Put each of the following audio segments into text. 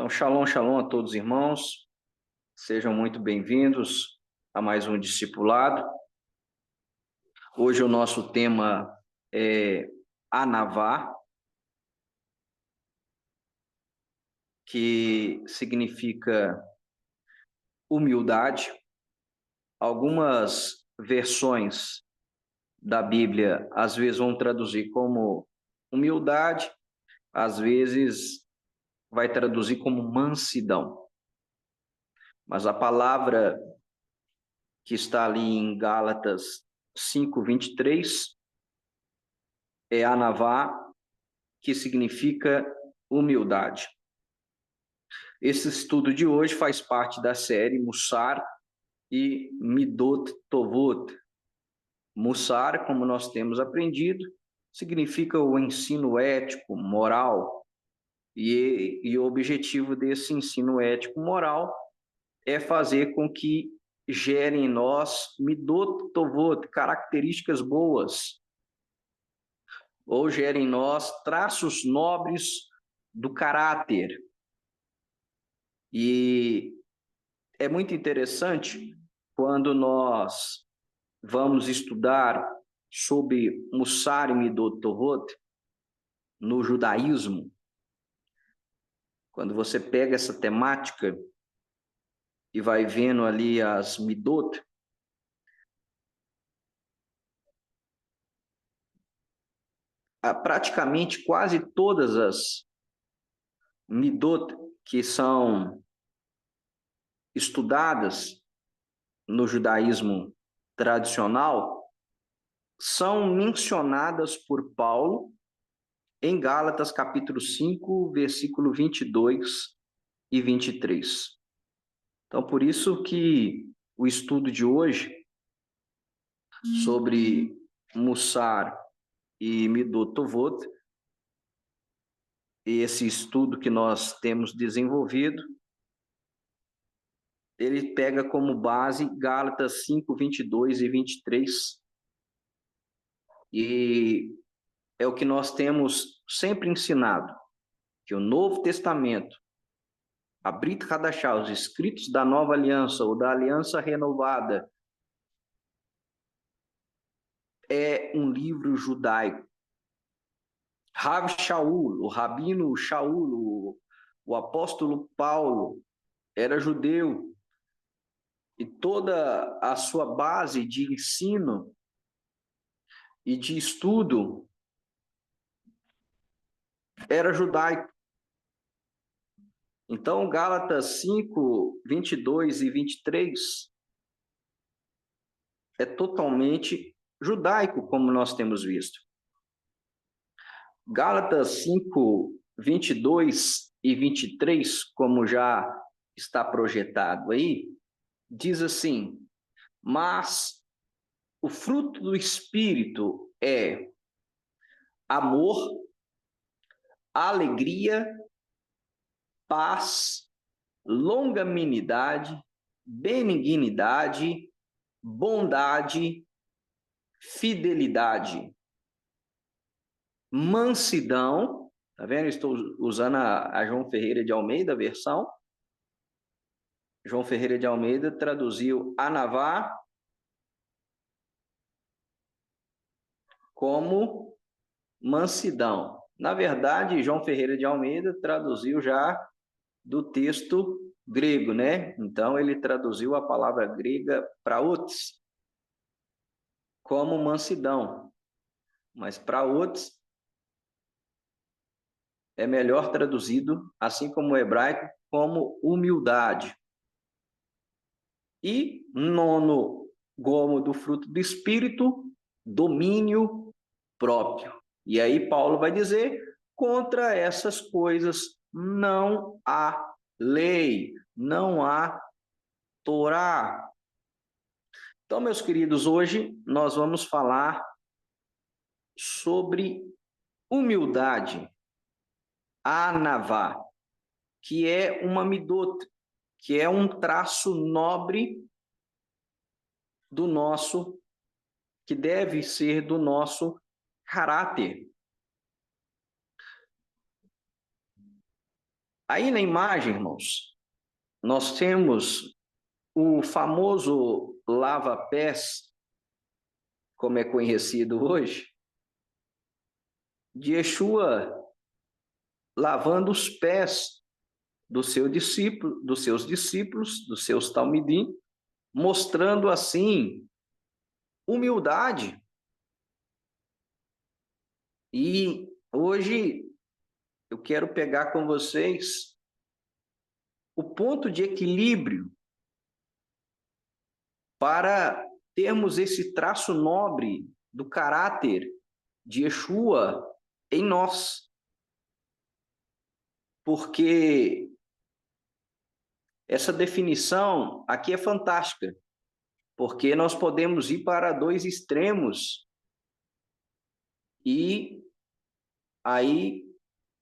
Então, shalom, shalom a todos os irmãos. Sejam muito bem-vindos a mais um discipulado. Hoje o nosso tema é Anavá, que significa humildade. Algumas versões da Bíblia às vezes vão traduzir como humildade, às vezes vai traduzir como mansidão. Mas a palavra que está ali em Gálatas 5:23 é Anavá, que significa humildade. Esse estudo de hoje faz parte da série Mussar e Midot Tovot. Mussar, como nós temos aprendido, significa o ensino ético, moral, e o objetivo desse ensino ético moral é fazer com que gere em nós Midot Tovot, características boas, ou gere em nós traços nobres do caráter. E é muito interessante quando nós vamos estudar sobre Mussar e Midot Tovot no judaísmo. Quando você pega essa temática e vai vendo ali as Midot, praticamente quase todas as Midot que são estudadas no judaísmo tradicional são mencionadas por Paulo em Gálatas capítulo 5, versículo 22 e 23. Então, por isso que o estudo de hoje sobre Mussar e Midot Tovot, esse estudo que nós temos desenvolvido, ele pega como base Gálatas 5, 22 e 23. E é o que nós temos sempre ensinado, que o Novo Testamento, a Brit Hadashah, os escritos da Nova Aliança ou da Aliança Renovada, é um livro judaico. Rav Shaul, o Rabino Shaul, o apóstolo Paulo, era judeu. E toda a sua base de ensino e de estudo era judaico. Então, Gálatas 5, 22 e 23 é totalmente judaico, como nós temos visto. Gálatas 5, 22 e 23, como já está projetado aí, diz assim: mas o fruto do Espírito é amor, alegria, paz, longanimidade, benignidade, bondade, fidelidade, mansidão. Tá vendo? Estou usando a João Ferreira de Almeida versão. João Ferreira de Almeida traduziu Anavá como mansidão. Na verdade, João Ferreira de Almeida traduziu já do texto grego, né? Então, ele traduziu a palavra grega praotes como mansidão. Mas praotes é melhor traduzido, assim como o hebraico, como humildade. E nono gomo do fruto do Espírito, domínio próprio. E aí Paulo vai dizer, contra essas coisas não há lei, não há Torá. Então, meus queridos, hoje nós vamos falar sobre humildade, Anavá, que é uma midot, que é um traço nobre do nosso, que deve ser do nosso caráter. Aí na imagem, irmãos, nós temos o famoso lava-pés, como é conhecido hoje, de Yeshua lavando os pés do seu discípulo, dos seus discípulos, dos seus talmidim, mostrando assim humildade. E hoje eu quero pegar com vocês o ponto de equilíbrio para termos esse traço nobre do caráter de Yeshua em nós. Porque essa definição aqui é fantástica, porque nós podemos ir para dois extremos e aí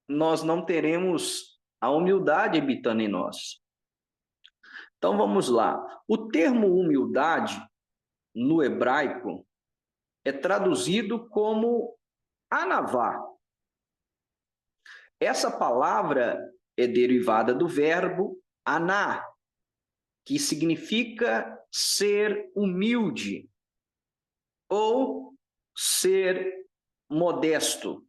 nós não teremos a humildade habitando em nós. Então vamos lá. O termo humildade no hebraico é traduzido como anavá. Essa palavra é derivada do verbo aná, que significa ser humilde ou ser modesto.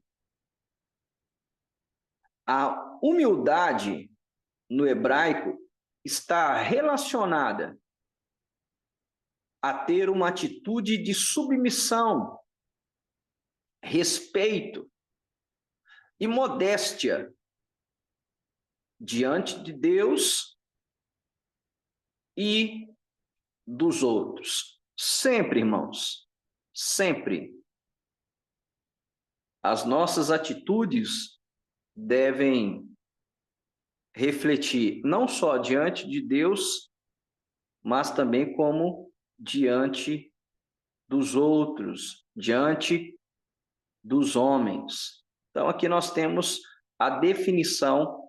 A humildade no hebraico está relacionada a ter uma atitude de submissão, respeito e modéstia diante de Deus e dos outros. Sempre, irmãos, sempre. As nossas atitudes devem refletir não só diante de Deus, mas também como diante dos outros, diante dos homens. Então, aqui nós temos a definição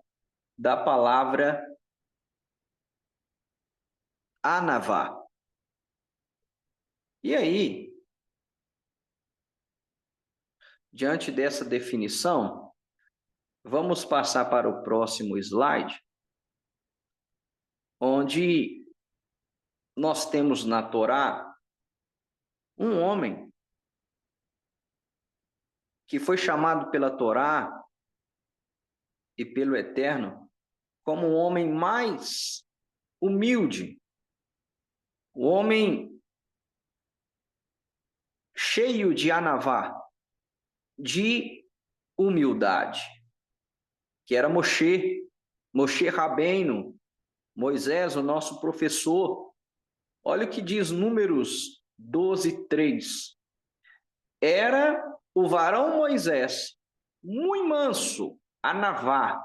da palavra anavá. E aí, diante dessa definição, vamos passar para o próximo slide, onde nós temos na Torá um homem que foi chamado pela Torá e pelo Eterno como o homem mais humilde, o homem cheio de anavá, de humildade, que era Moshe Rabbeinu, Moisés, o nosso professor. Olha o que diz Números 12:3. Era o varão Moisés muito manso, anavá,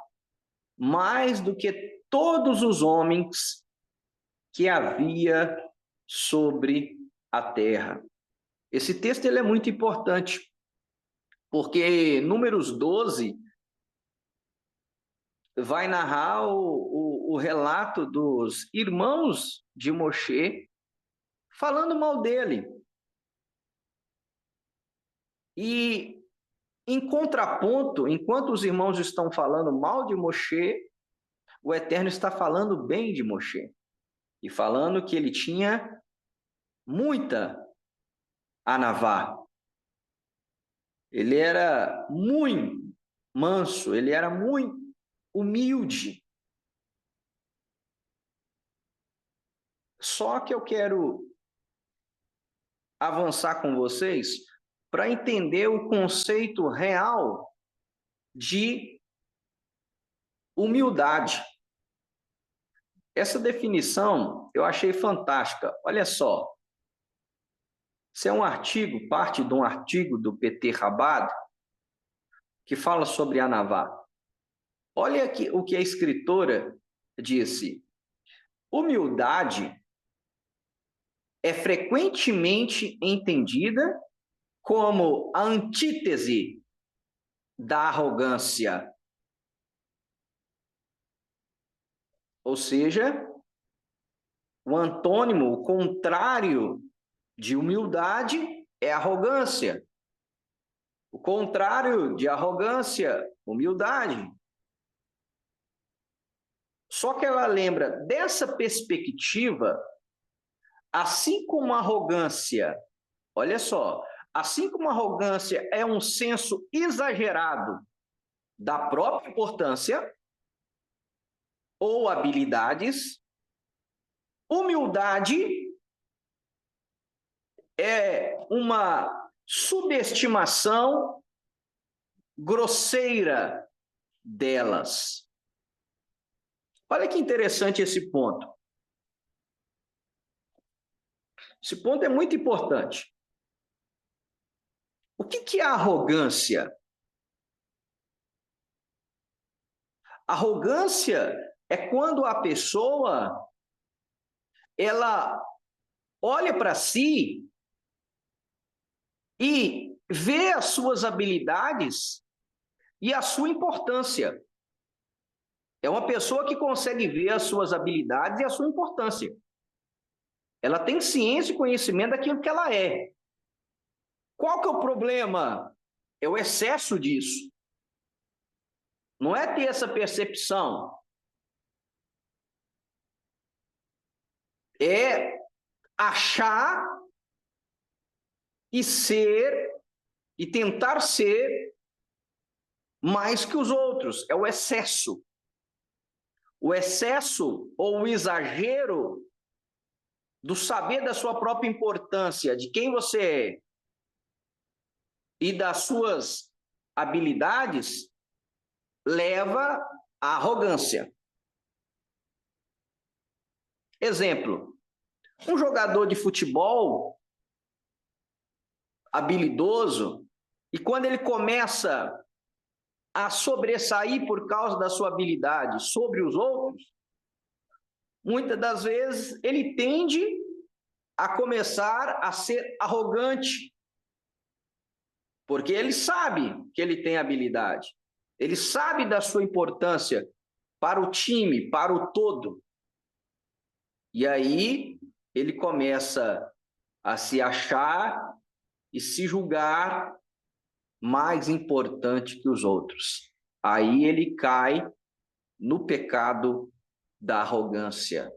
mais do que todos os homens que havia sobre a terra. Esse texto ele é muito importante, porque Números 12 vai narrar o relato dos irmãos de Moshe falando mal dele. E em contraponto, enquanto os irmãos estão falando mal de Moshe, o Eterno está falando bem de Moshe e falando que ele tinha muita anavá. Ele era muito manso, ele era muito humilde. Só que eu quero avançar com vocês para entender o conceito real de humildade. Essa definição eu achei fantástica. Olha só, isso é um artigo, parte de um artigo do PT Rabado, que fala sobre anavá. Olha aqui o que a escritora disse. Humildade é frequentemente entendida como a antítese da arrogância. Ou seja, o antônimo, o contrário de humildade é arrogância. O contrário de arrogância, humildade. Só que ela lembra dessa perspectiva, assim como a arrogância, olha só, assim como a arrogância é um senso exagerado da própria importância ou habilidades, humildade é uma subestimação grosseira delas. Olha que interessante esse ponto. Esse ponto é muito importante. O que é arrogância? Arrogância é quando a pessoa ela olha para si e vê as suas habilidades e a sua importância. É uma pessoa que consegue ver as suas habilidades e a sua importância. Ela tem ciência e conhecimento daquilo que ela é. Qual que é o problema? É o excesso disso. Não é ter essa percepção. É achar e ser e tentar ser mais que os outros. É o excesso. O excesso ou o exagero do saber da sua própria importância, de quem você é e das suas habilidades, leva à arrogância. Exemplo, um jogador de futebol habilidoso, e quando ele começa a sobressair por causa da sua habilidade sobre os outros, muitas das vezes ele tende a começar a ser arrogante, porque ele sabe que ele tem habilidade, ele sabe da sua importância para o time, para o todo. E aí ele começa a se achar e se julgar mais importante que os outros. Aí ele cai no pecado da arrogância.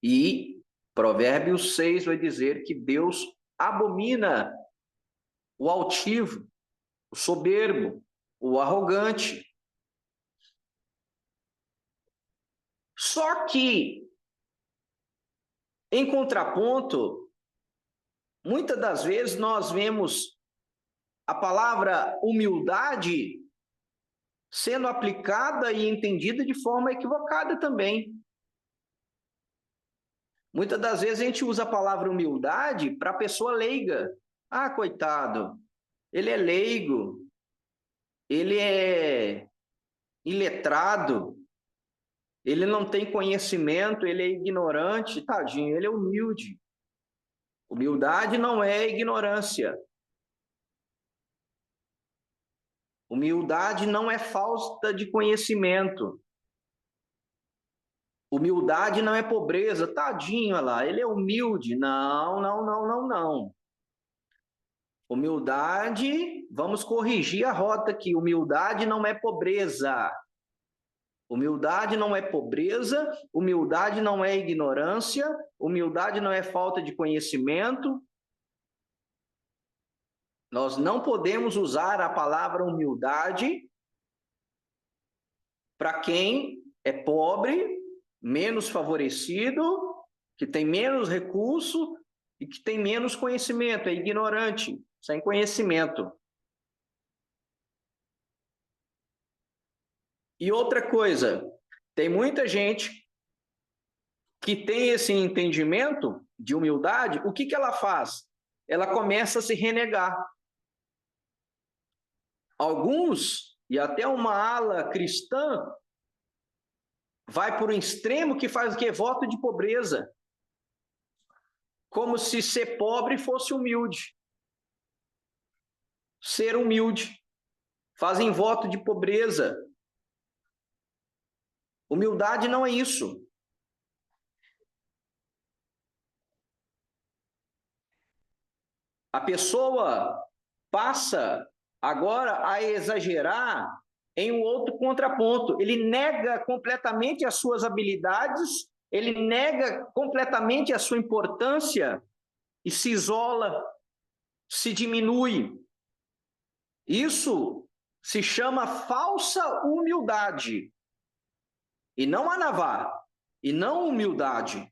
E Provérbios 6 vai dizer que Deus abomina o altivo, o soberbo, o arrogante. Só que, em contraponto, muitas das vezes nós vemos a palavra humildade sendo aplicada e entendida de forma equivocada também. Muitas das vezes a gente usa a palavra humildade para a pessoa leiga. Ah, coitado, ele é leigo, ele é iletrado, ele não tem conhecimento, ele é ignorante, tadinho, ele é humilde. Humildade não é ignorância. Humildade não é falta de conhecimento. Humildade não é pobreza, tadinho, olha lá, ele é humilde. Não, não, não, não, não. Humildade, vamos corrigir a rota aqui. Humildade não é pobreza. Humildade não é pobreza, humildade não é ignorância, humildade não é falta de conhecimento. Nós não podemos usar a palavra humildade para quem é pobre, menos favorecido, que tem menos recurso e que tem menos conhecimento, é ignorante, sem conhecimento. E outra coisa, tem muita gente que tem esse entendimento de humildade, o que ela faz? Ela começa a se renegar. Alguns, e até uma ala cristã, vai por um extremo que faz o quê? Voto de pobreza. Como se ser pobre fosse humilde. Ser humilde. Fazem voto de pobreza. Humildade não é isso. A pessoa passa agora a exagerar em um outro contraponto. Ele nega completamente as suas habilidades, ele nega completamente a sua importância e se isola, se diminui. Isso se chama falsa humildade. E não anavá, e não humildade.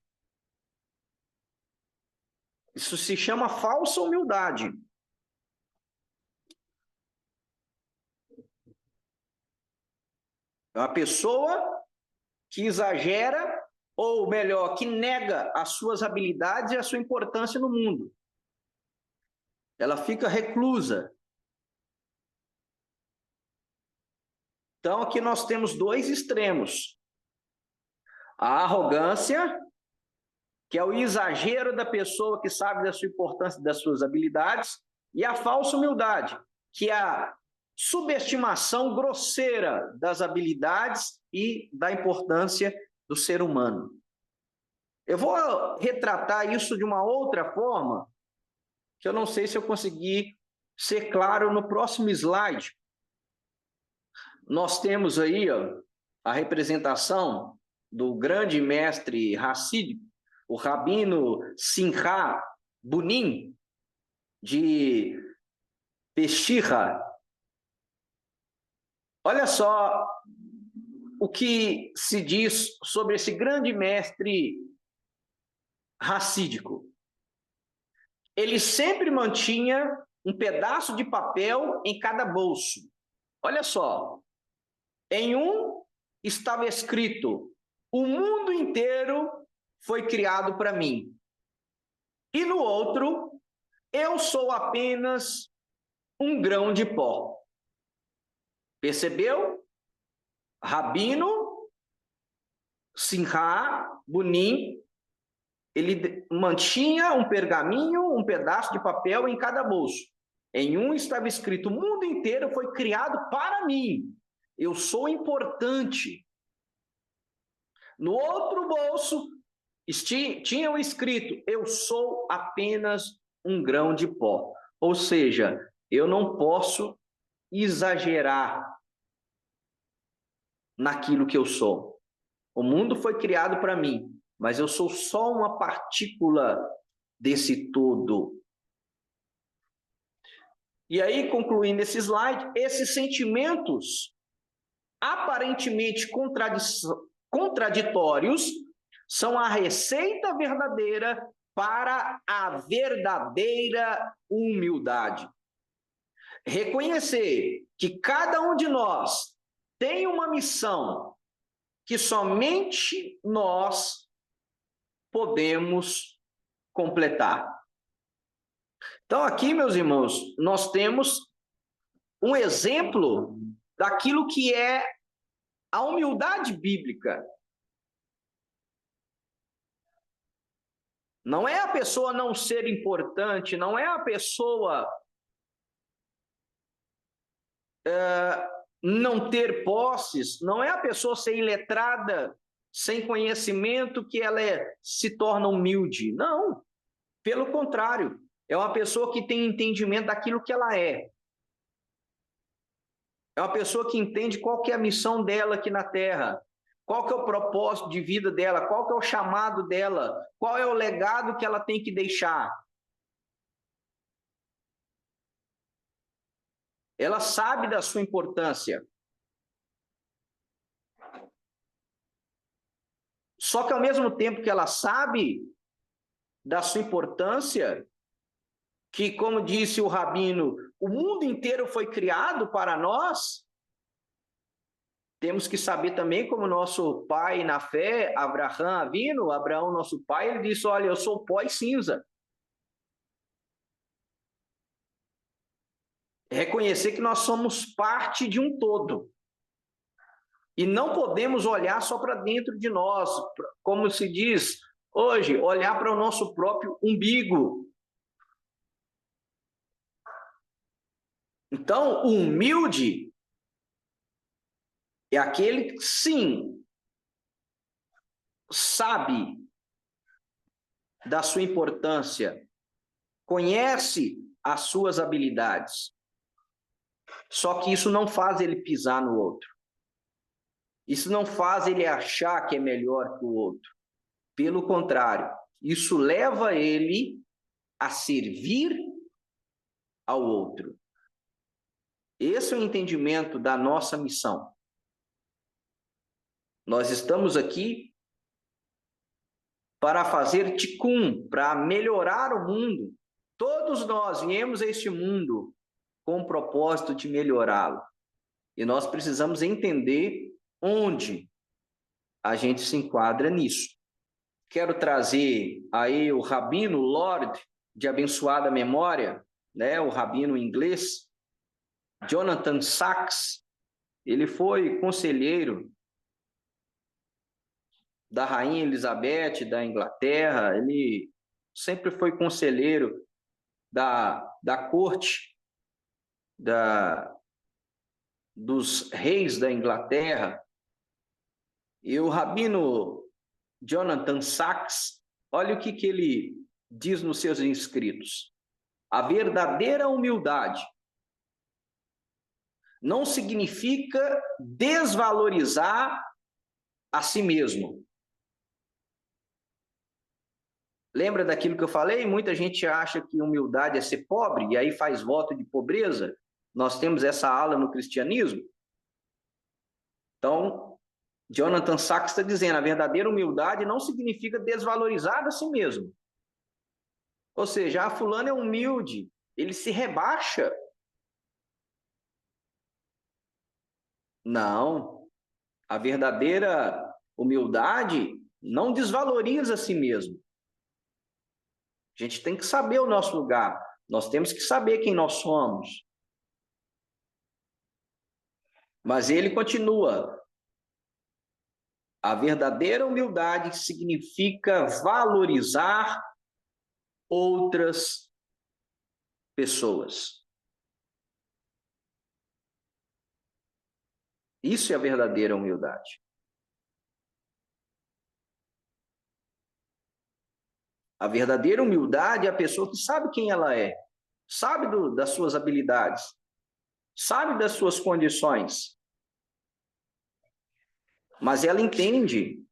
Isso se chama falsa humildade. É uma pessoa que exagera, ou melhor, que nega as suas habilidades e a sua importância no mundo. Ela fica reclusa. Então, aqui nós temos dois extremos. A arrogância, que é o exagero da pessoa que sabe da sua importância e das suas habilidades, e a falsa humildade, que é a subestimação grosseira das habilidades e da importância do ser humano. Eu vou retratar isso de uma outra forma, que eu não sei se eu consegui ser claro no próximo slide. Nós temos aí a representação do grande mestre Hassídico, o Rabino Simcha Bunim, de Peshicha. Olha só o que se diz sobre esse grande mestre racídico. Ele sempre mantinha um pedaço de papel em cada bolso. Olha só, em um estava escrito: o mundo inteiro foi criado para mim. E no outro, eu sou apenas um grão de pó. Percebeu? Rabino Simcha Bunim, ele mantinha um pergaminho, um pedaço de papel em cada bolso. Em um estava escrito: o mundo inteiro foi criado para mim. Eu sou importante. No outro bolso tinha escrito: eu sou apenas um grão de pó. Ou seja, eu não posso exagerar naquilo que eu sou. O mundo foi criado para mim, mas eu sou só uma partícula desse todo. E aí, concluindo esse slide, esses sentimentos aparentemente contraditórios são a receita verdadeira para a verdadeira humildade. Reconhecer que cada um de nós tem uma missão que somente nós podemos completar. Então, aqui, meus irmãos, nós temos um exemplo daquilo que é a humildade bíblica. Não é a pessoa não ser importante, não é a pessoa não ter posses, não é a pessoa ser iletrada, sem conhecimento, que ela se torna humilde. Não, pelo contrário, é uma pessoa que tem entendimento daquilo que ela é. É uma pessoa que entende qual que é a missão dela aqui na Terra, qual que é o propósito de vida dela, qual que é o chamado dela, qual é o legado que ela tem que deixar. Ela sabe da sua importância. Só que ao mesmo tempo que ela sabe da sua importância, que, como disse o Rabino, o mundo inteiro foi criado para nós, temos que saber também, como nosso pai na fé, Abraão, nosso pai, ele disse: olha, eu sou pó e cinza. Reconhecer que nós somos parte de um todo. E não podemos olhar só para dentro de nós, como se diz hoje, olhar para o nosso próprio umbigo. Então, o humilde é aquele que, sim, sabe da sua importância, conhece as suas habilidades. Só que isso não faz ele pisar no outro. Isso não faz ele achar que é melhor que o outro. Pelo contrário, isso leva ele a servir ao outro. Esse é o entendimento da nossa missão. Nós estamos aqui para fazer tikkun, para melhorar o mundo. Todos nós viemos a este mundo com o propósito de melhorá-lo. E nós precisamos entender onde a gente se enquadra nisso. Quero trazer aí o rabino Lord, de abençoada memória, né, o rabino inglês, Jonathan Sacks. Ele foi conselheiro da Rainha Elizabeth da Inglaterra, ele sempre foi conselheiro da corte dos reis da Inglaterra. E o rabino Jonathan Sacks, olha o que ele diz nos seus escritos. A verdadeira humildade não significa desvalorizar a si mesmo. Lembra daquilo que eu falei? Muita gente acha que humildade é ser pobre e aí faz voto de pobreza. Nós temos essa ala no cristianismo. Então, Jonathan Sacks está dizendo, a verdadeira humildade não significa desvalorizar a si mesmo. Ou seja, fulano é humilde, ele se rebaixa. Não, a verdadeira humildade não desvaloriza a si mesmo. A gente tem que saber o nosso lugar, nós temos que saber quem nós somos. Mas ele continua, a verdadeira humildade significa valorizar outras pessoas. Isso é a verdadeira humildade. A verdadeira humildade é a pessoa que sabe quem ela é, sabe das suas habilidades, sabe das suas condições, mas ela entende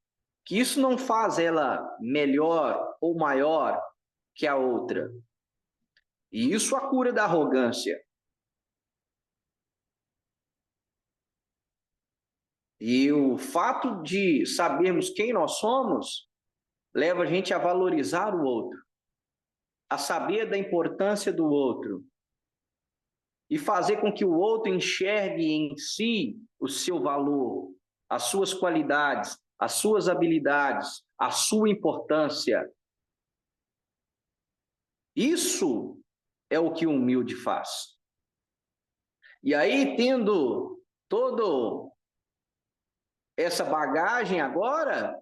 que isso não faz ela melhor ou maior que a outra. E isso a cura da arrogância. E o fato de sabermos quem nós somos leva a gente a valorizar o outro, a saber da importância do outro e fazer com que o outro enxergue em si o seu valor, as suas qualidades, as suas habilidades, a sua importância. Isso é o que o humilde faz. E aí, tendo toda essa bagagem agora,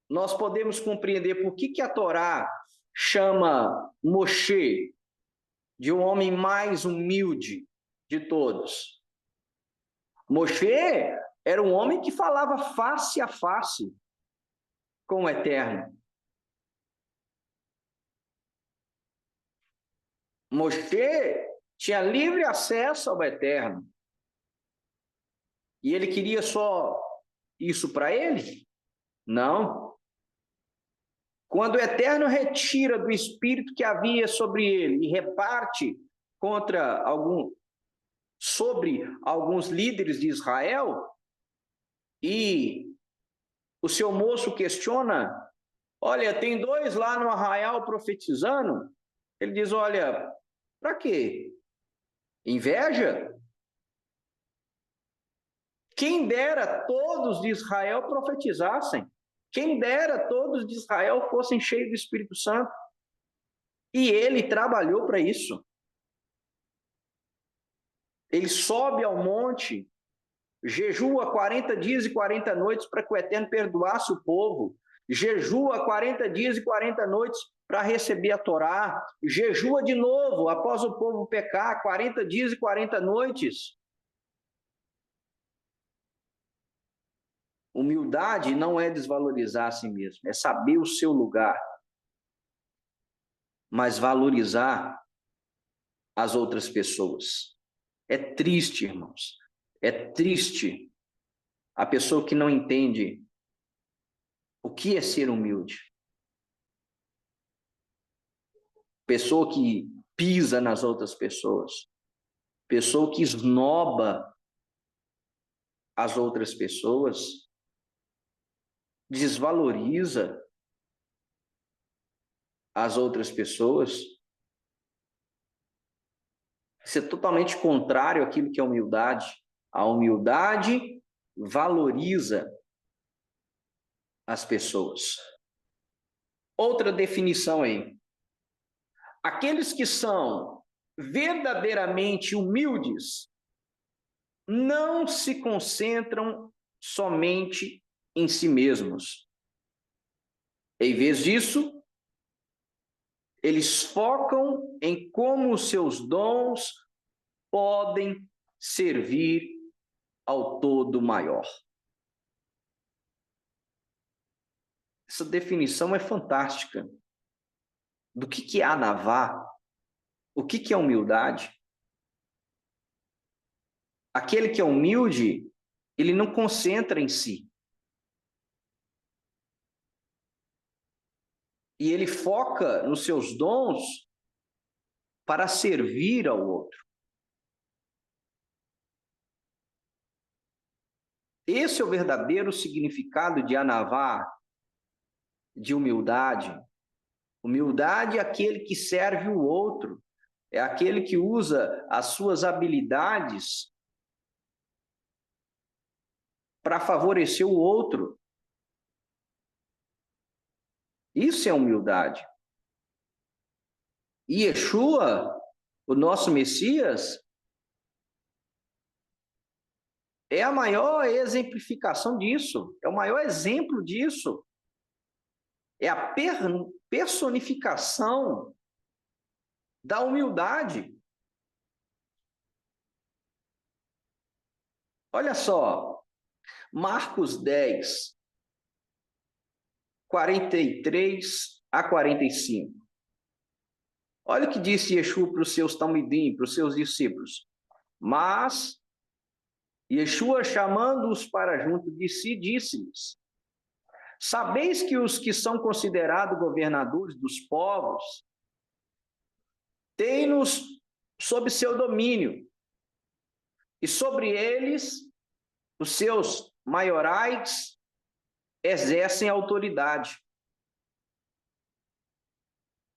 nós podemos compreender por que a Torá chama Moshe de um homem mais humilde de todos. Moshe era um homem que falava face a face com o Eterno. Moshe tinha livre acesso ao Eterno. E ele queria só isso para ele? Não. Quando o Eterno retira do espírito que havia sobre ele e reparte sobre alguns líderes de Israel, e o seu moço questiona, olha, tem 2 lá no arraial profetizando, ele diz, olha, para quê? Inveja? Quem dera todos de Israel profetizassem. Quem dera todos de Israel fossem cheios do Espírito Santo. E ele trabalhou para isso. Ele sobe ao monte, jejua 40 dias e 40 noites para que o Eterno perdoasse o povo. Jejua 40 dias e 40 noites para receber a Torá. Jejua de novo após o povo pecar, 40 dias e 40 noites. Humildade não é desvalorizar a si mesmo, é saber o seu lugar, mas valorizar as outras pessoas. É triste, irmãos. É triste a pessoa que não entende o que é ser humilde. Pessoa que pisa nas outras pessoas. Pessoa que esnoba as outras pessoas. Desvaloriza as outras pessoas. Isso é totalmente contrário àquilo que é humildade. A humildade valoriza as pessoas. Outra definição aí. Aqueles que são verdadeiramente humildes não se concentram somente em si mesmos. Em vez disso, eles focam em como os seus dons podem servir ao todo maior. Essa definição é fantástica. Do que é anavá? O que é humildade? Aquele que é humilde, ele não concentra em si. E ele foca nos seus dons para servir ao outro. Esse é o verdadeiro significado de anavá, de humildade. Humildade é aquele que serve o outro, é aquele que usa as suas habilidades para favorecer o outro. Isso é humildade. E Yeshua, o nosso Messias, é a maior exemplificação disso, é o maior exemplo disso. É a personificação da humildade. Olha só, Marcos 10, 43 a 45. Olha o que disse Yeshua para os seus talmidim, para os seus discípulos. Mas Yeshua, chamando-os para junto de si, disse-lhes: sabeis que os que são considerados governadores dos povos têm-nos sob seu domínio, e sobre eles os seus maiorais exercem autoridade.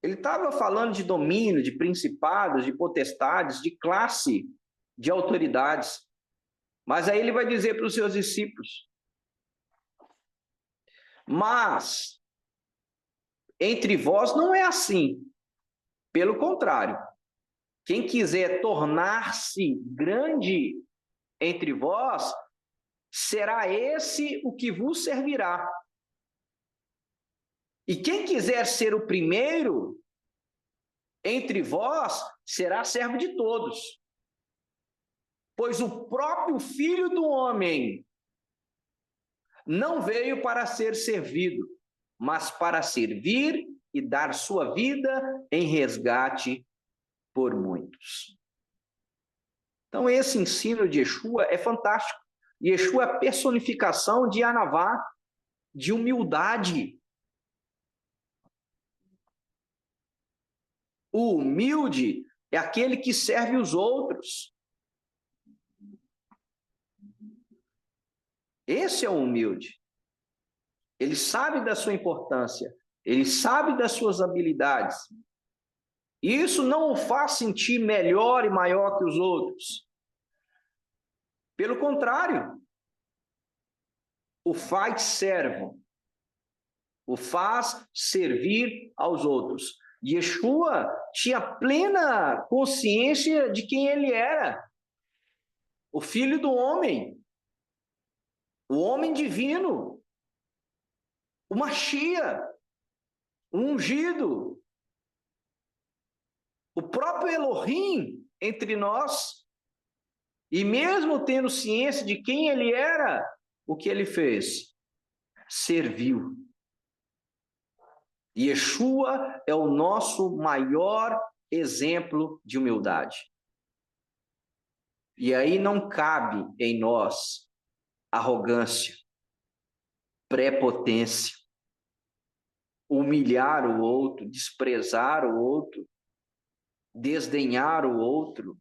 Ele estava falando de domínio, de principados, de potestades, de classe de autoridades. Mas aí ele vai dizer para os seus discípulos: mas entre vós não é assim. Pelo contrário, quem quiser tornar-se grande entre vós, será esse o que vos servirá. E quem quiser ser o primeiro entre vós, será servo de todos. Pois o próprio Filho do Homem não veio para ser servido, mas para servir e dar sua vida em resgate por muitos. Então, esse ensino de Yeshua é fantástico. Yeshua é a personificação de anavá, de humildade. O humilde é aquele que serve os outros. Esse é o humilde. Ele sabe da sua importância, ele sabe das suas habilidades. Isso não o faz sentir melhor e maior que os outros. Pelo contrário, o faz servo, o faz servir aos outros. Yeshua tinha plena consciência de quem ele era, o Filho do Homem, o homem divino, o Mashiach, o ungido, o próprio Elohim entre nós. E mesmo tendo ciência de quem ele era, o que ele fez? Serviu. Yeshua é o nosso maior exemplo de humildade. E aí não cabe em nós arrogância, prepotência, humilhar o outro, desprezar o outro, desdenhar o outro.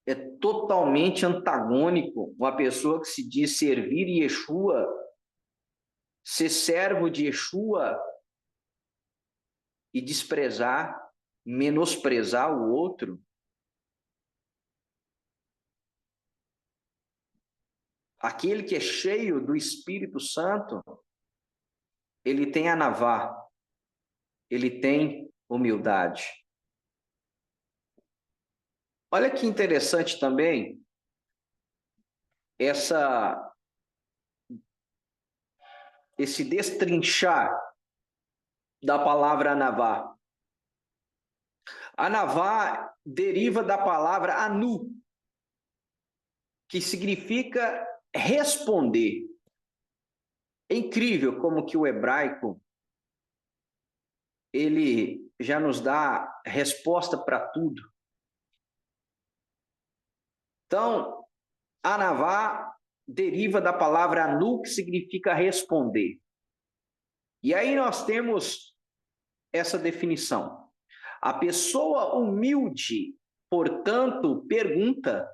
É totalmente antagônico uma pessoa que se diz servir Yeshua, ser servo de Yeshua e desprezar, menosprezar o outro. Aquele que é cheio do Espírito Santo, ele tem anavá, ele tem humildade. Olha que interessante também esse destrinchar da palavra anavá. Anavá deriva da palavra anu, que significa responder. É incrível como que o hebraico ele já nos dá resposta para tudo. Então, anavá deriva da palavra anu, que significa responder. E aí nós temos essa definição. A pessoa humilde, portanto, pergunta: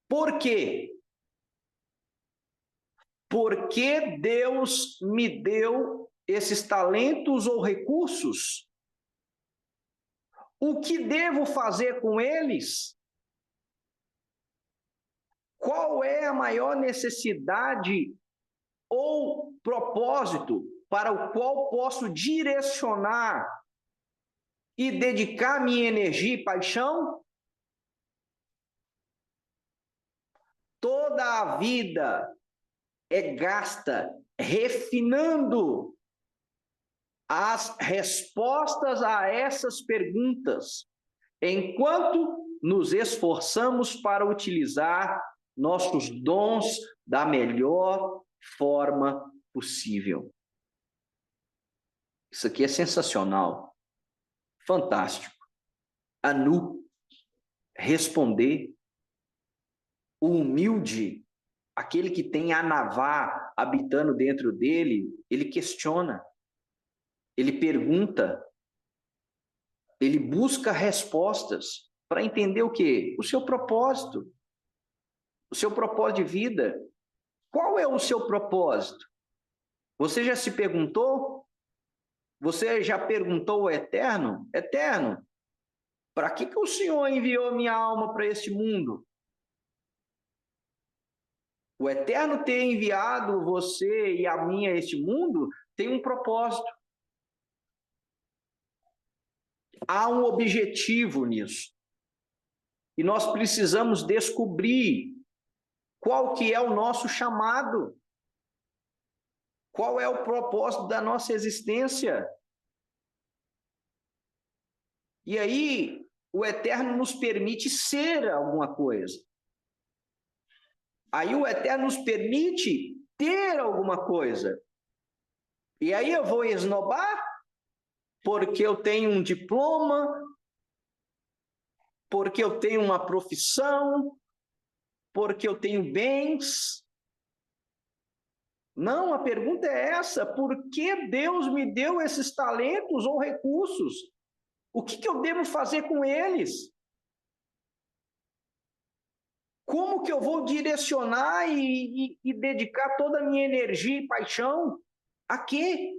por quê? Por que Deus me deu esses talentos ou recursos? O que devo fazer com eles? Qual é a maior necessidade ou propósito para o qual posso direcionar e dedicar minha energia e paixão? Toda a vida é gasta refinando as respostas a essas perguntas, enquanto nos esforçamos para utilizar nossos dons da melhor forma possível. Isso aqui é sensacional, fantástico. Anu, responder. O humilde, aquele que tem anavá habitando dentro dele, ele questiona, ele pergunta, ele busca respostas para entender o quê? O seu propósito de vida. Qual é o seu propósito? Você já se perguntou? Você já perguntou ao Eterno? Eterno, para que o Senhor enviou minha alma para este mundo? O Eterno ter enviado você e a mim a este mundo tem um propósito. Há um objetivo nisso. E nós precisamos descobrir qual que é o nosso chamado. Qual é o propósito da nossa existência? E aí, o Eterno nos permite ser alguma coisa. Aí o Eterno nos permite ter alguma coisa. E aí eu vou esnobar porque eu tenho um diploma, porque eu tenho uma profissão, porque eu tenho bens. Não, a pergunta é essa: por que Deus me deu esses talentos ou recursos? O que eu devo fazer com eles? Como que eu vou direcionar e dedicar toda a minha energia e paixão? A quê?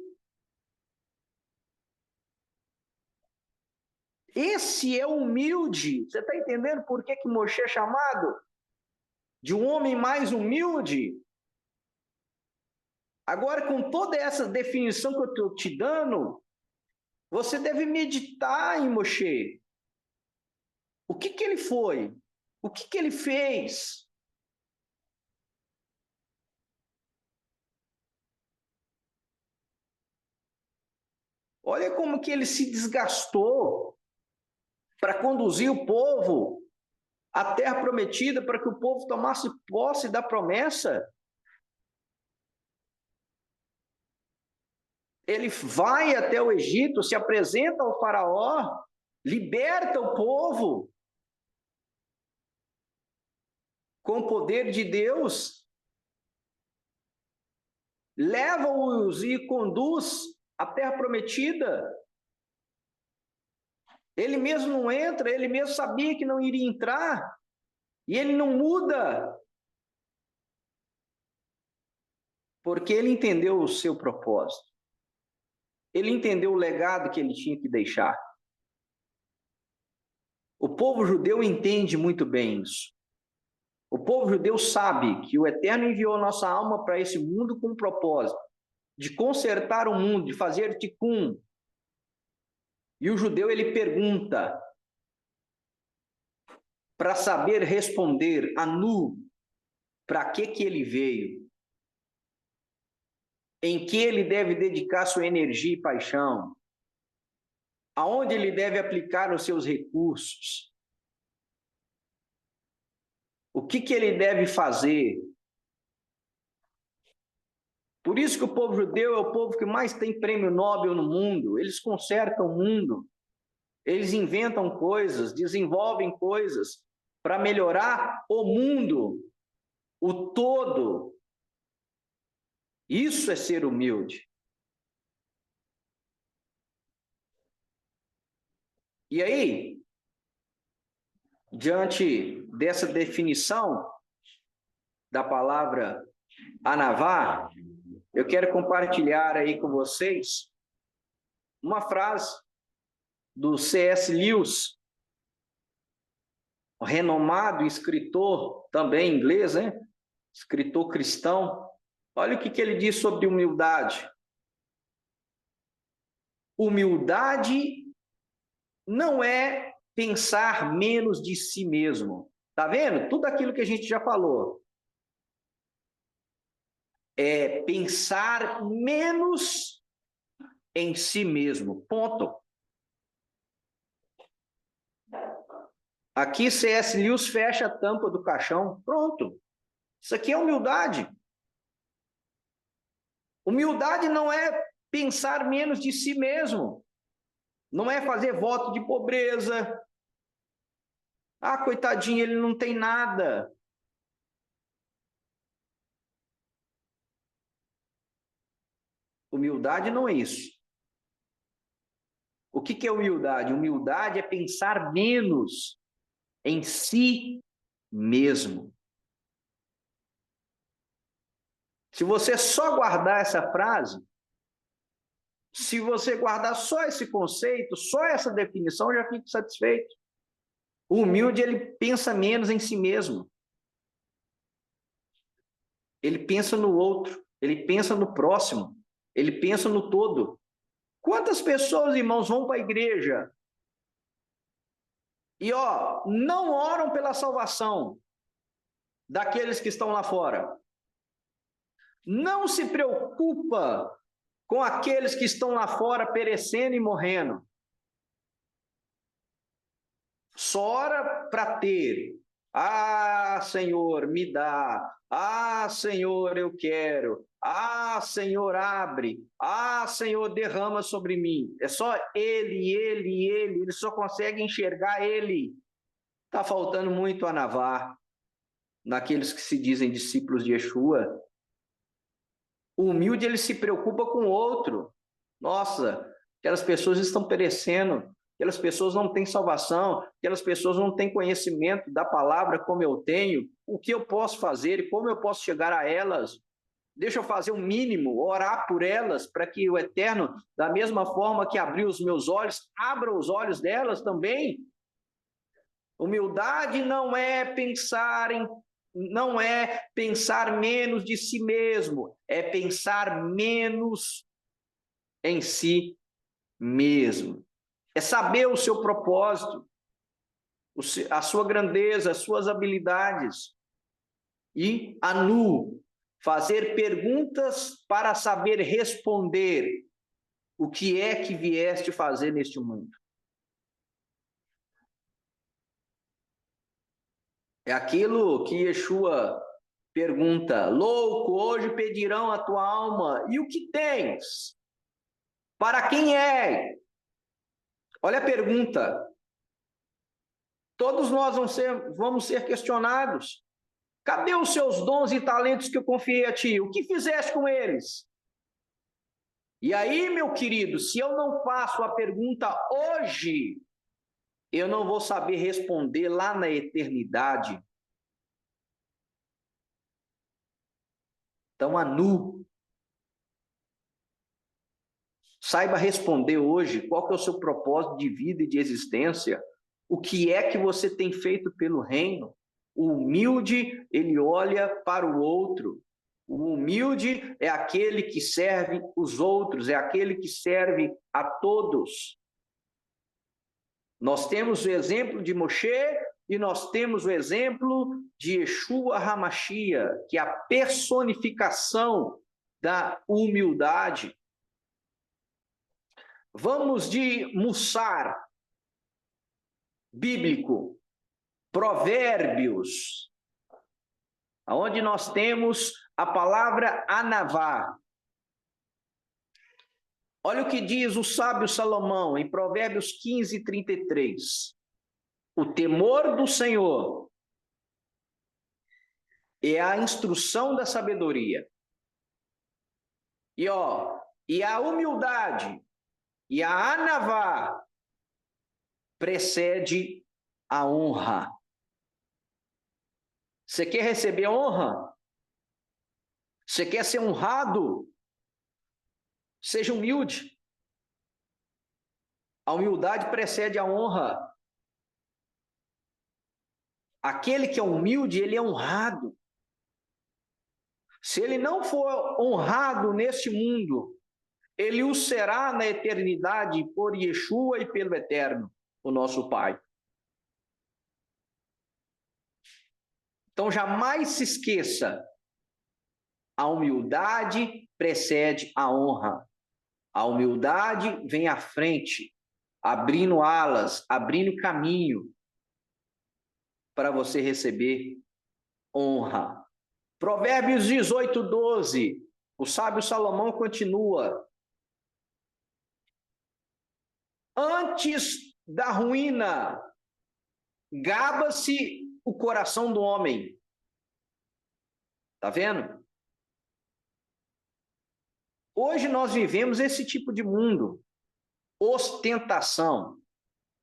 Esse é humilde. Você está entendendo por que Moshe é chamado de um homem mais humilde? Agora, com toda essa definição que eu estou te dando, você deve meditar em Moshe. O que ele foi? O que ele fez? Olha como que ele se desgastou para conduzir o povo à terra prometida, para que o povo tomasse posse da promessa. Ele vai até o Egito, se apresenta ao faraó liberta o povo com o poder de Deus, leva-os e conduz à terra prometida. Ele mesmo não entra, ele mesmo sabia que não iria entrar, e ele não muda, porque ele entendeu o seu propósito. Ele entendeu o legado que ele tinha que deixar. O povo judeu entende muito bem isso. O povo judeu sabe que o Eterno enviou nossa alma para esse mundo com um propósito de consertar o mundo, de fazer tikkun. E o judeu, ele pergunta para saber responder anu, para que ele veio? Em que ele deve dedicar sua energia e paixão? Aonde ele deve aplicar os seus recursos? O que ele deve fazer? Por isso que o povo judeu é o povo que mais tem prêmio Nobel no mundo. Eles consertam o mundo. Eles inventam coisas, desenvolvem coisas para melhorar o mundo, o todo. Isso é ser humilde. E aí, diante dessa definição da palavra anavá, eu quero compartilhar aí com vocês uma frase do C.S. Lewis, renomado escritor também inglês, né? Escritor cristão. Olha o que ele diz sobre humildade. Humildade não é pensar menos de si mesmo. Tá vendo? Tudo aquilo que a gente já falou. É pensar menos em si mesmo. Ponto. Aqui C.S. Lewis fecha a tampa do caixão. Pronto. Isso aqui é humildade. Humildade não é pensar menos de si mesmo. Não é fazer voto de pobreza. Ah, coitadinho, ele não tem nada. Humildade não é isso. O que é humildade? Humildade é pensar menos em si mesmo. Se você só guardar essa frase, se você guardar só esse conceito, só essa definição, já fica satisfeito. O humilde, ele pensa menos em si mesmo. Ele pensa no outro, ele pensa no próximo, ele pensa no todo. Quantas pessoas, irmãos, vão para a igreja e não oram pela salvação daqueles que estão lá fora? Não se preocupa com aqueles que estão lá fora perecendo e morrendo. Só ora para ter. Ah, Senhor, me dá. Ah, Senhor, eu quero. Ah, Senhor, abre. Ah, Senhor, derrama sobre mim. É só ele. Ele só consegue enxergar ele. Está faltando muito a navar naqueles que se dizem discípulos de Yeshua. O humilde, ele se preocupa com o outro. Nossa, aquelas pessoas estão perecendo. Aquelas pessoas não têm salvação, aquelas pessoas não têm conhecimento da palavra como eu tenho. O que eu posso fazer e como eu posso chegar a elas? Deixa eu fazer o mínimo, orar por elas, para que o Eterno, da mesma forma que abriu os meus olhos, abra os olhos delas também. Humildade não é pensar menos de si mesmo, é pensar menos em si mesmo. É saber o seu propósito, a sua grandeza, as suas habilidades. E anu, fazer perguntas para saber responder o que é que vieste fazer neste mundo. É aquilo que Yeshua pergunta: louco, hoje pedirão a tua alma, e o que tens? Para quem é? Olha a pergunta. Todos nós vamos ser questionados. Cadê os seus dons e talentos que eu confiei a ti? O que fizeste com eles? E aí, meu querido, se eu não faço a pergunta hoje, eu não vou saber responder lá na eternidade. Então, Anu, saiba responder hoje qual que é o seu propósito de vida e de existência. O que é que você tem feito pelo reino? O humilde, ele olha para o outro. O humilde é aquele que serve os outros, é aquele que serve a todos. Nós temos o exemplo de Moshe e nós temos o exemplo de Yeshua HaMashiach, que é a personificação da humildade. Vamos de Mussar bíblico, Provérbios, onde nós temos a palavra anavá. Olha o que diz o sábio Salomão em Provérbios 15:33. O temor do Senhor é a instrução da sabedoria. E a humildade e a anavá precede a honra. Você quer receber honra? Você quer ser honrado? Seja humilde. A humildade precede a honra. Aquele que é humilde, ele é honrado. Se ele não for honrado neste mundo, ele o será na eternidade por Yeshua e pelo Eterno, o nosso Pai. Então jamais se esqueça, a humildade precede a honra. A humildade vem à frente, abrindo alas, abrindo caminho para você receber honra. Provérbios 18:12, o sábio Salomão continua: antes da ruína, gaba-se o coração do homem. Tá vendo? Hoje nós vivemos esse tipo de mundo. Ostentação.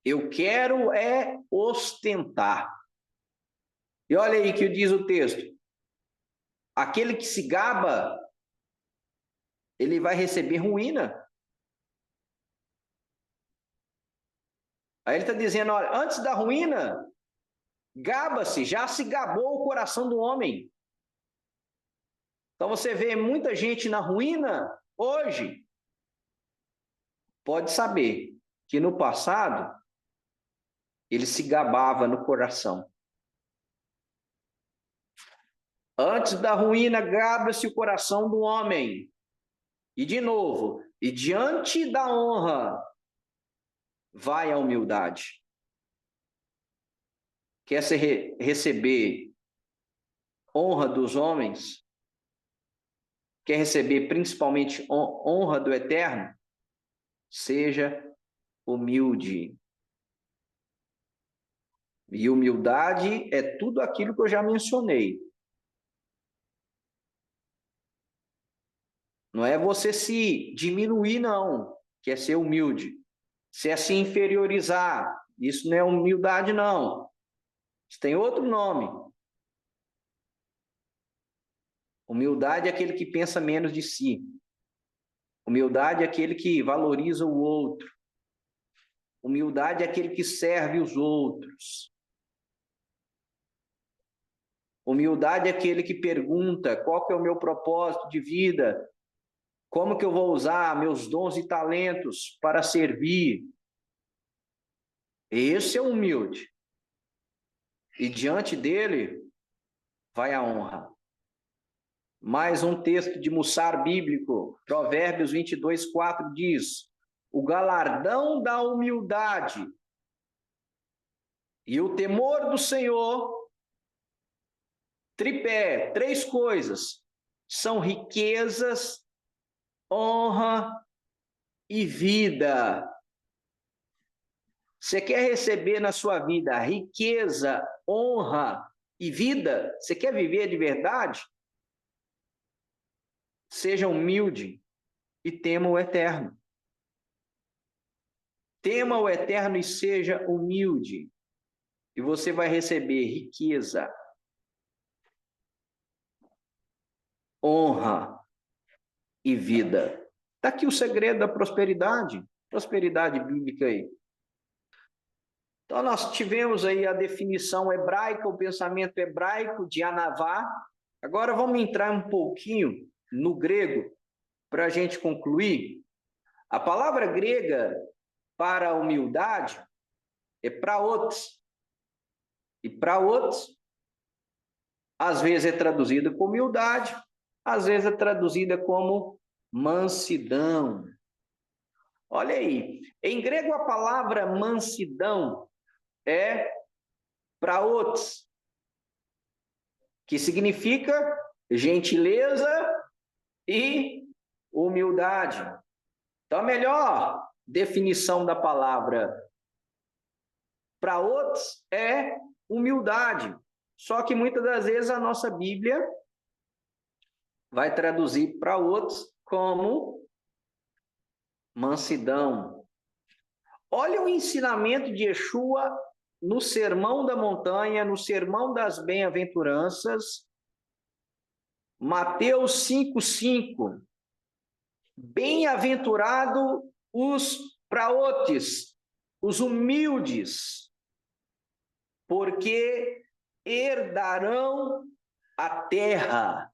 Eu quero é ostentar. E olha aí que diz o texto. Aquele que se gaba, ele vai receber ruína. Aí ele está dizendo, olha, antes da ruína, gaba-se, já se gabou o coração do homem. Então você vê muita gente na ruína hoje. Pode saber que no passado, ele se gabava no coração. Antes da ruína, gaba-se o coração do homem. E de novo, e diante da honra, vai a humildade. Quer receber honra dos homens? Quer receber principalmente honra do Eterno? Seja humilde. E humildade é tudo aquilo que eu já mencionei. Não é você se diminuir, não, que é ser humilde. Se é se inferiorizar, isso não é humildade, não. Isso tem outro nome. Humildade é aquele que pensa menos de si. Humildade é aquele que valoriza o outro. Humildade é aquele que serve os outros. Humildade é aquele que pergunta qual que é o meu propósito de vida, como que eu vou usar meus dons e talentos para servir. Esse é humilde. E diante dele vai a honra. Mais um texto de Mussar bíblico, Provérbios 22:4 diz: o galardão da humildade e o temor do Senhor, tripé, três coisas, são riquezas, honra e vida. Você quer receber na sua vida riqueza, honra e vida? Você quer viver de verdade? Seja humilde e tema o eterno. Tema o eterno e seja humilde. E você vai receber riqueza, honra e vida. Está aqui o segredo da prosperidade bíblica aí. Então, nós tivemos aí a definição hebraica, o pensamento hebraico de Anavá. Agora vamos entrar um pouquinho no grego para a gente concluir. A palavra grega para a humildade é praotes. E praotes, às vezes é traduzida como humildade, às vezes é traduzida como mansidão. Olha aí, em grego a palavra mansidão é praotes, que significa gentileza e humildade. Então, a melhor definição da palavra praotes é humildade. Só que muitas das vezes a nossa Bíblia vai traduzir praotes como mansidão. Olha o ensinamento de Yeshua no Sermão da Montanha, no Sermão das Bem-aventuranças, Mateus 5:5. Bem-aventurado os praotes, os humildes, porque herdarão a terra.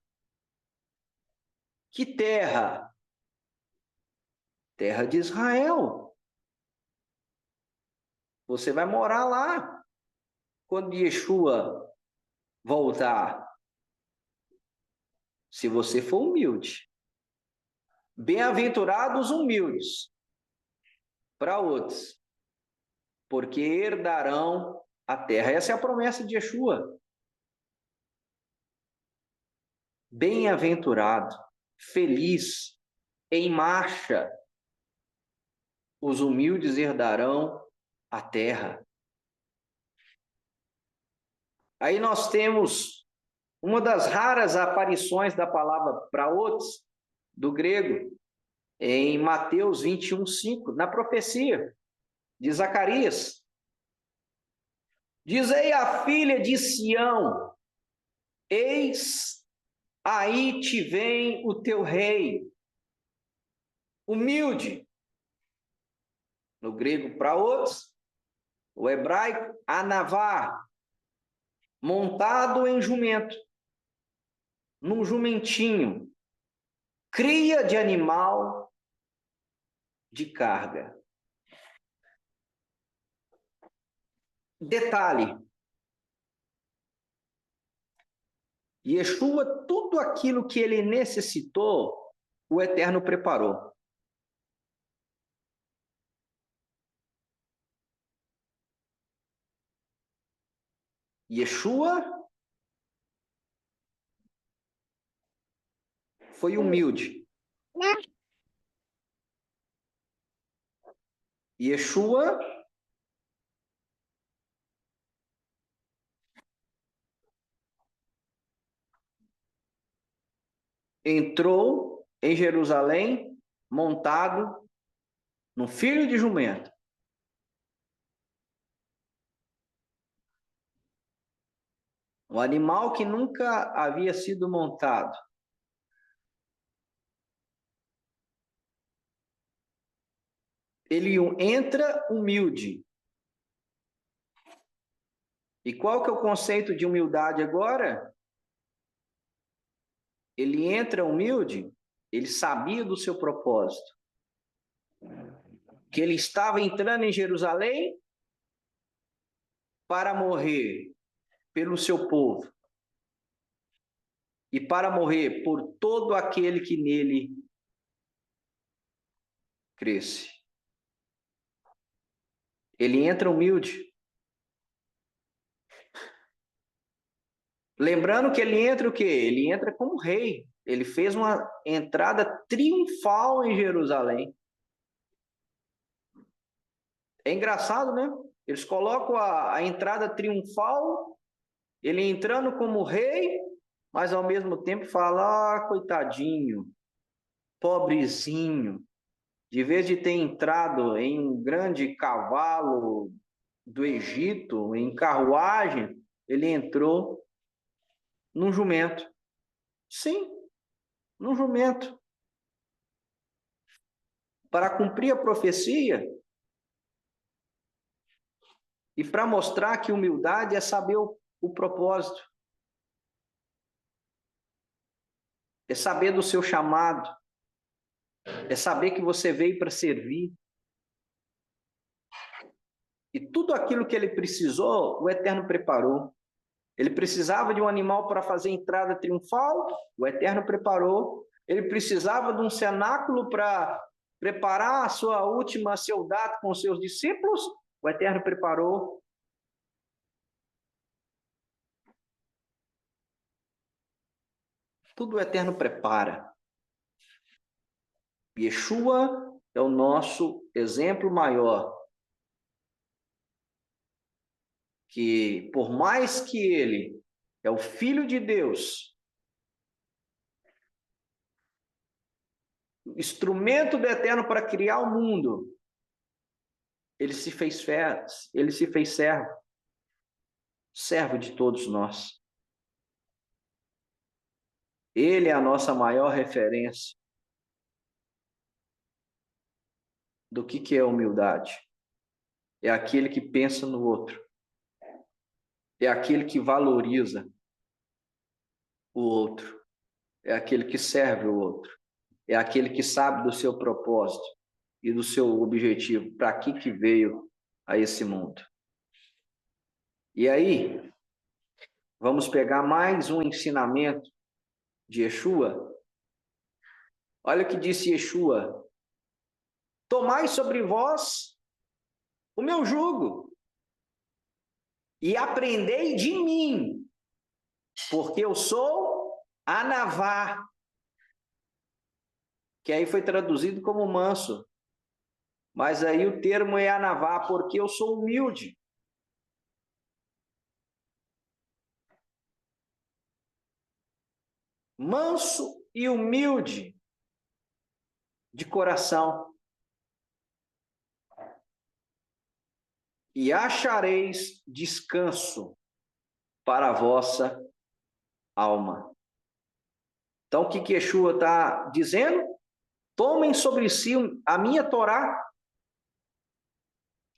Que terra? Terra de Israel. Você vai morar lá quando Yeshua voltar. Se você for humilde. Bem-aventurados humildes, para outros, porque herdarão a terra. Essa é a promessa de Yeshua. Bem-aventurado, feliz, em marcha, os humildes herdarão a terra. Aí nós temos uma das raras aparições da palavra praotes, do grego, em Mateus 21:5, na profecia de Zacarias. Dizei à filha de Sião, eis aí te vem o teu rei, humilde, no grego praotes, o hebraico anavá, montado em jumento, num jumentinho, cria de animal de carga. Detalhe, Yeshua, tudo aquilo que ele necessitou, o Eterno preparou. Yeshua foi humilde. Yeshua entrou em Jerusalém montado no filho de jumento. Um animal que nunca havia sido montado. Ele entra humilde. E qual que é o conceito de humildade agora? Ele entra humilde, ele sabia do seu propósito. Que ele estava entrando em Jerusalém para morrer pelo seu povo. E para morrer por todo aquele que nele cresce. Ele entra humilde. Lembrando que ele entra o quê? Ele entra como rei. Ele fez uma entrada triunfal em Jerusalém. É engraçado, né? Eles colocam a entrada triunfal, ele entrando como rei, mas ao mesmo tempo fala, ah, coitadinho, pobrezinho, de vez de ter entrado em um grande cavalo do Egito, em carruagem, ele entrou num jumento. Sim, num jumento. Para cumprir a profecia e para mostrar que humildade é saber o propósito, é saber do seu chamado, é saber que você veio para servir. E tudo aquilo que ele precisou, o Eterno preparou. Ele precisava de um animal para fazer entrada triunfal, o Eterno preparou. Ele precisava de um cenáculo para preparar a sua última saudade com seus discípulos, o Eterno preparou. Tudo o Eterno prepara. Yeshua é o nosso exemplo maior. Que por mais que ele é o Filho de Deus, instrumento do Eterno para criar o mundo, ele se fez servo, servo de todos nós. Ele é a nossa maior referência do que é humildade. É aquele que pensa no outro. É aquele que valoriza o outro. É aquele que serve o outro. É aquele que sabe do seu propósito e do seu objetivo, para que veio a esse mundo. E aí, vamos pegar mais um ensinamento de Yeshua. Olha o que disse Yeshua: tomai sobre vós o meu jugo e aprendei de mim, porque eu sou Anavá, que aí foi traduzido como manso, mas aí o termo é Anavá, porque eu sou humilde. Manso e humilde de coração. E achareis descanso para a vossa alma. Então, o que Yeshua está dizendo? Tomem sobre si a minha Torá.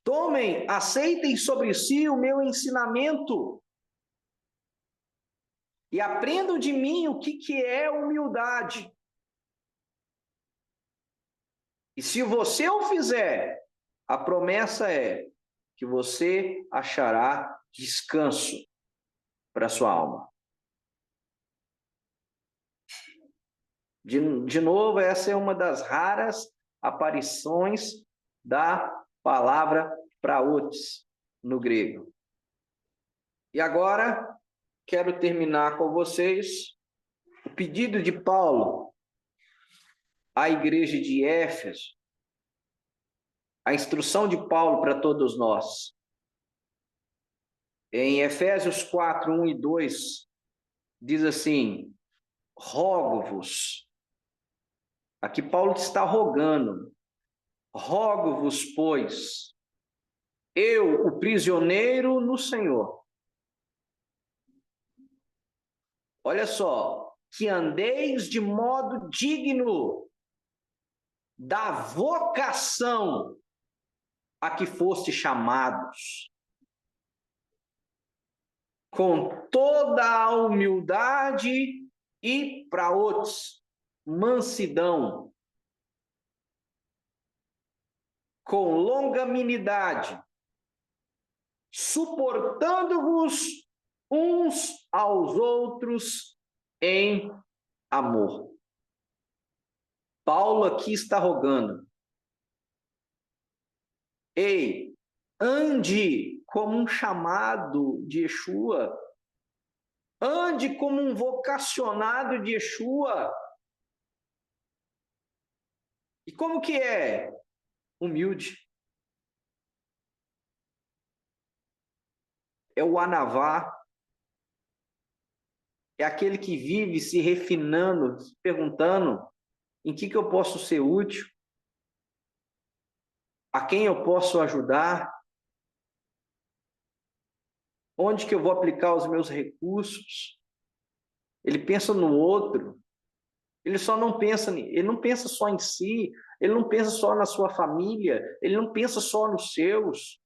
Tomem, aceitem sobre si o meu ensinamento. E aprendam de mim o que é humildade. E se você o fizer, a promessa é que você achará descanso para a sua alma. De novo, essa é uma das raras aparições da palavra praotes no grego. E agora, quero terminar com vocês o pedido de Paulo à igreja de Éfeso, a instrução de Paulo para todos nós. Em Efésios 4, 1 e 2, diz assim: rogo-vos. Aqui Paulo está rogando. Rogo-vos, pois, eu, o prisioneiro no Senhor. Olha só, que andeis de modo digno da vocação a que foste chamados, com toda a humildade e para outros, mansidão, com longanimidade, suportando-vos uns aos outros em amor. Paulo aqui está rogando: ei, ande como um chamado de Yeshua, ande como um vocacionado de Yeshua. E como que é? Humilde. é o anavá, é aquele que vive se refinando, se perguntando em que eu posso ser útil, a quem eu posso ajudar, onde que eu vou aplicar os meus recursos. Ele pensa no outro, ele só não pensa, ele não pensa só em si, ele não pensa só na sua família, ele não pensa só nos seus.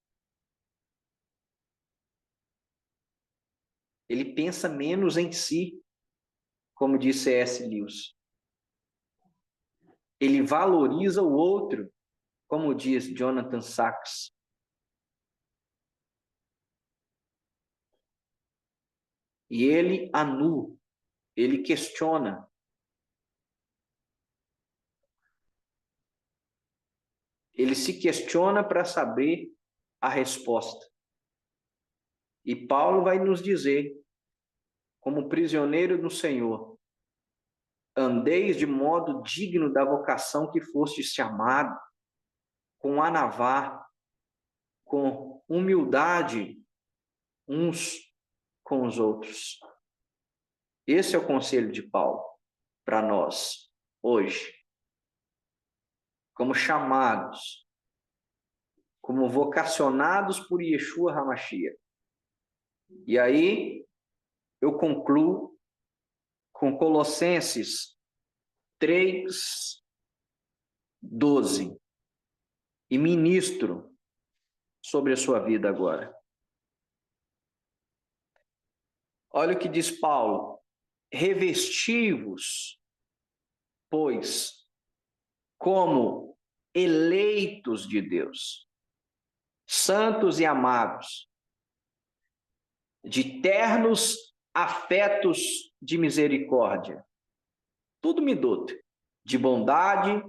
Ele pensa menos em si, como disse C.S. Lewis. Ele valoriza o outro, como diz Jonathan Sachs. E ele anula, ele questiona. Ele se questiona para saber a resposta. E Paulo vai nos dizer, como prisioneiro do Senhor, andeis de modo digno da vocação que fostes chamados, com anavá, com humildade uns com os outros. Esse é o conselho de Paulo para nós hoje, como chamados, como vocacionados por Yeshua HaMashiach. E aí eu concluo com Colossenses 3:12 e ministro sobre a sua vida agora. Olha o que diz Paulo: revesti-vos, pois, como eleitos de Deus, santos e amados, de ternos afetos de misericórdia, tudo me dote, de bondade,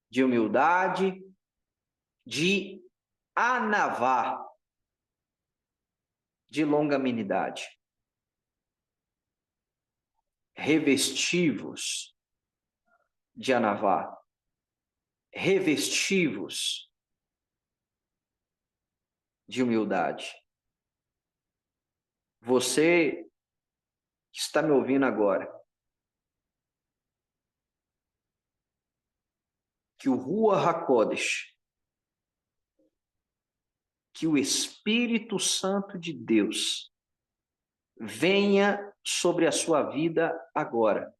de humildade, de anavá, de longanimidade. Revesti-vos de anavá, revesti-vos de humildade. Você que está me ouvindo agora, que o Ruach HaKodesh, que o Espírito Santo de Deus venha sobre a sua vida agora.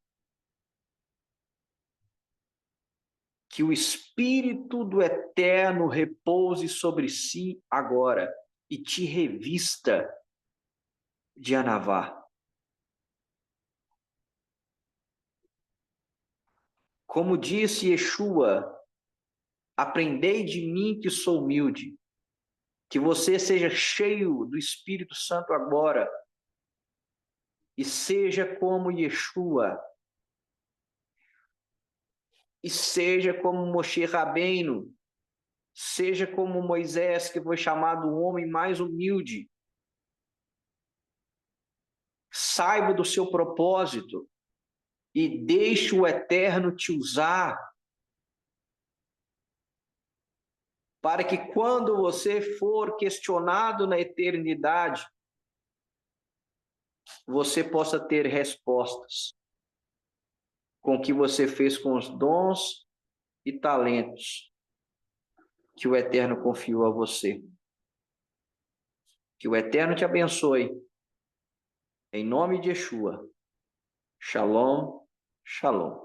Que o Espírito do Eterno repouse sobre si agora e te revista de anavá. Como disse Yeshua, aprendei de mim que sou humilde. Que você seja cheio do Espírito Santo agora e seja como Yeshua. E seja como Moshe Rabbeinu, seja como Moisés, que foi chamado o homem mais humilde. Saiba do seu propósito e deixe o Eterno te usar, para que quando você for questionado na eternidade, você possa ter respostas com o que você fez com os dons e talentos que o Eterno confiou a você. Que o Eterno te abençoe. Em nome de Yeshua. Shalom, shalom.